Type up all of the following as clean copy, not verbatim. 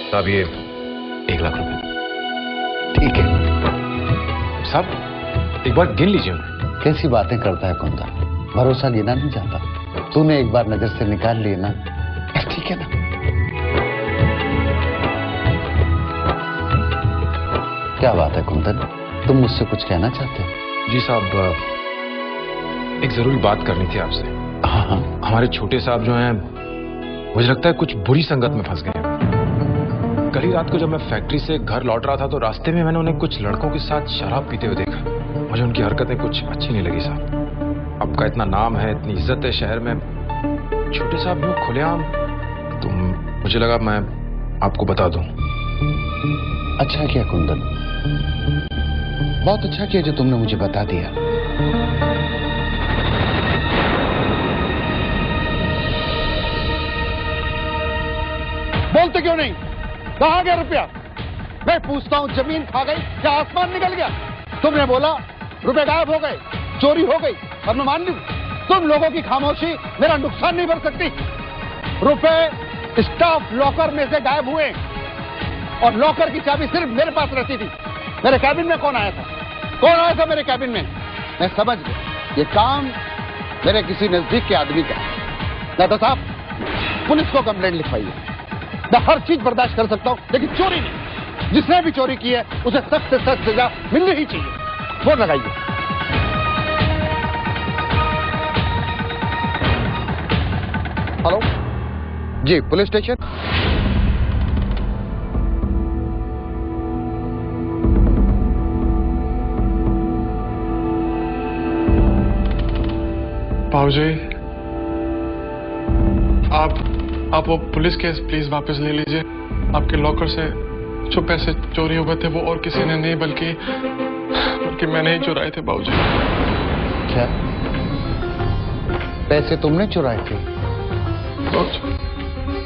साहब ये 1 लाख रुपए। ठीक है साहब एक बार गिन लीजिए उन्हें। कैसी बातें करता है कुंदन, भरोसा गिना नहीं जाता। तूने एक बार नजर से निकाल लिए ना, ठीक है ना। क्या बात है कुंदन, तुम मुझसे कुछ कहना चाहते हो? जी साहब, एक जरूरी बात करनी थी आपसे। हाँ। हमारे छोटे साहब जो हैं, मुझे लगता है कुछ बुरी संगत में फंस गए हैं। कल ही रात को जब मैं फैक्ट्री से घर लौट रहा था तो रास्ते में मैंने उन्हें कुछ लड़कों के साथ शराब पीते हुए देखा। मुझे उनकी हरकतें कुछ अच्छी नहीं लगी साहब। आपका इतना नाम है, इतनी इज्जत है शहर में, छोटे साहब यूं खुलेआम, तो मुझे लगा मैं आपको बता दूं। अच्छा किया कुंदन, बहुत अच्छा किया जो तुमने मुझे बता दिया। बोलते क्यों नहीं? कहां गया रुपया? मैं पूछता हूं, जमीन खा गई क्या आसमान निकल गया? तुमने बोला रुपए गायब हो गए, चोरी हो गई, और मैं मान लूं। तुम लोगों की खामोशी मेरा नुकसान नहीं भर सकती। रुपए स्टाफ लॉकर में से गायब हुए, और लॉकर की चाबी सिर्फ मेरे पास रहती थी। मेरे कैबिन में कौन आया था? कौन आया था मेरे कैबिन में? मैं समझ गया, ये काम मेरे किसी नजदीक के आदमी का है। दादा साहब, पुलिस को कंप्लेंट लिखवाइए। मैं हर चीज बर्दाश्त कर सकता हूं, लेकिन चोरी नहीं। जिसने भी चोरी की है उसे सख्त से सख्त सजा मिलनी ही चाहिए। फोन लगाइए। हेलो जी, पुलिस स्टेशन। भाऊजी, आप वो पुलिस केस प्लीज वापस ले लीजिए। आपके लॉकर से जो पैसे चोरी हुए थे वो और किसी ने नहीं बल्कि मैंने ही चुराए थे भाऊजी। क्या पैसे तुमने चुराए थे?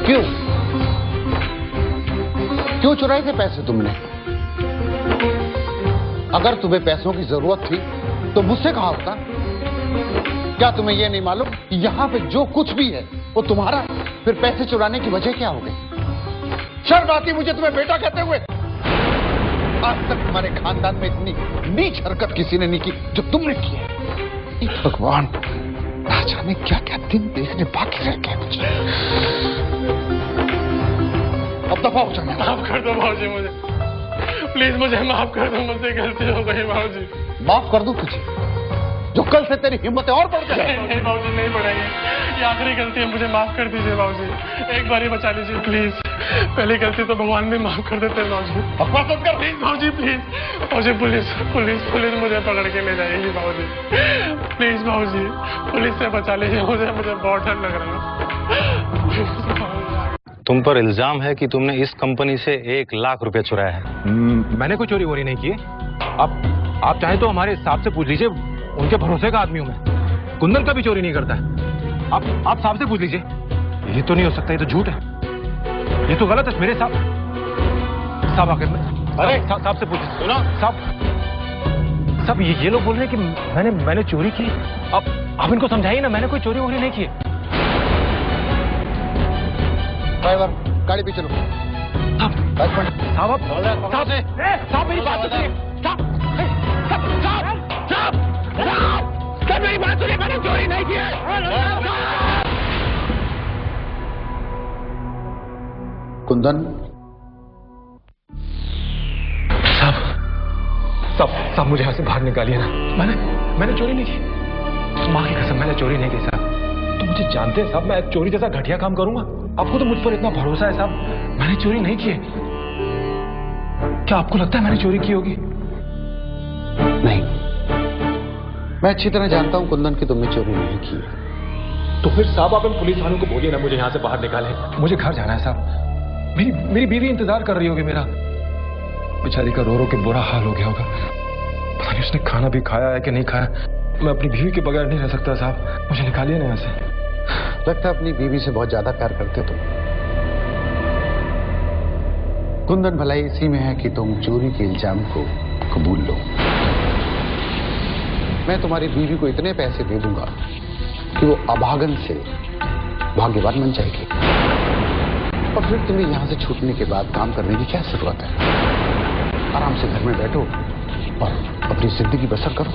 क्यों क्यों चुराए थे पैसे तुमने? अगर तुम्हें पैसों की जरूरत थी तो मुझसे कहा होता। क्या तुम्हें यह नहीं मालूम कि यहां पे जो कुछ भी है वो तुम्हारा? फिर पैसे चुराने की वजह क्या हो गई? शर्म आती मुझे तुम्हें बेटा कहते हुए। आज तक तुम्हारे खानदान में इतनी नीच हरकत किसी ने नहीं की जो तुमने की है। भगवान, ना जाने क्या क्या दिन देखने बाकी रह गए मुझे। अब दफा हो जाना। माफ कर दो भाऊजी, मुझे प्लीज मुझे माफ कर दो। मुझसे गलती हो गई भाऊजी। माफ कर दूं तुझे जो कल से तेरी हिम्मतें और बढ़ जाए? नहीं भाऊजी, नहीं बढ़ेगी। ये आखिरी गलती है, मुझे माफ कर दीजिए भाऊजी। एक बार ही बचा लीजिए प्लीज। पहली गलती तो भगवान भी माफ कर देते हैं भाऊजी। बकवास मत कर। प्लीज भाऊजी, प्लीज भाऊजी। पुलिस मुझे पकड़ के ले जाएगी भाऊजी। प्लीज भाऊजी, पुलिस से बचा लीजिए मुझे बहुत डर लग रहा है। तुम पर इल्जाम है कि तुमने इस कंपनी से 1 लाख रुपए चुराया है। मैंने कोई चोरी वोरी नहीं की। आप चाहे तो हमारे साहब से पूछ लीजिए, उनके भरोसे का आदमी हूं मैं। कुंदन कभी चोरी नहीं करता है। आप साहब से पूछ लीजिए। ये तो नहीं हो सकता, ये तो झूठ है, ये तो गलत है। मेरे साहब आकर अरे साहब से पूछ। सुनो साहब, ये लोग बोल रहे हैं कि मैंने चोरी की। आप इनको समझाइए ना, मैंने कोई चोरी वोरी नहीं की। ड्राइवर, गाड़ी पीछे लो। साहब मेरी बात सुनिए। साहब मेरी बात सुनिए, मैंने चोरी नहीं की है। कुंदन, साहब मुझे यहां से बाहर निकालिए ना। मैंने चोरी नहीं की, मां की कसम मैंने चोरी नहीं की साहब। तो मुझे जानते हैं साहब, मैं चोरी जैसा घटिया काम करूंगा? आपको तो मुझ पर इतना भरोसा है साहब, मैंने चोरी नहीं की है। क्या आपको लगता है मैंने चोरी की होगी? नहीं, मैं अच्छी तरह जानता हूं कुंदन की तुमने चोरी नहीं की है। तो फिर साहब आप पुलिस वालों को बोलिए ना मुझे यहां से बाहर निकाले। मुझे घर जाना है साहब। मेरी बीवी इंतजार कर रही होगी मेरा। बेचारी का रो रो के बुरा हाल हो गया होगा। पता नहीं उसने खाना भी खाया है कि नहीं खाया। मैं अपनी बीवी के बगैर नहीं रह सकता साहब, मुझे निकालिए ना यहाँ से। लगता है अपनी बीवी से बहुत ज्यादा प्यार करते तुम। कुंदन, भलाई इसी में है कि तुम चोरी के इल्जाम को कबूल लो। मैं तुम्हारी बीवी को इतने पैसे दे दूंगा कि वो अभागन से भाग्यवान बन जाएगी। और फिर तुम्हें यहाँ से छूटने के बाद काम करने की क्या जरूरत है? आराम से घर में बैठो और अपनी जिंदगी बसर करो।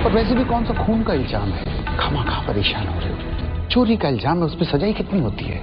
और वैसे भी कौन सा खून का इल्जाम है, खामा खा परेशान हो रहे हो। चोरी का इल्जाम है, उसमें सजा ही कितनी होती है।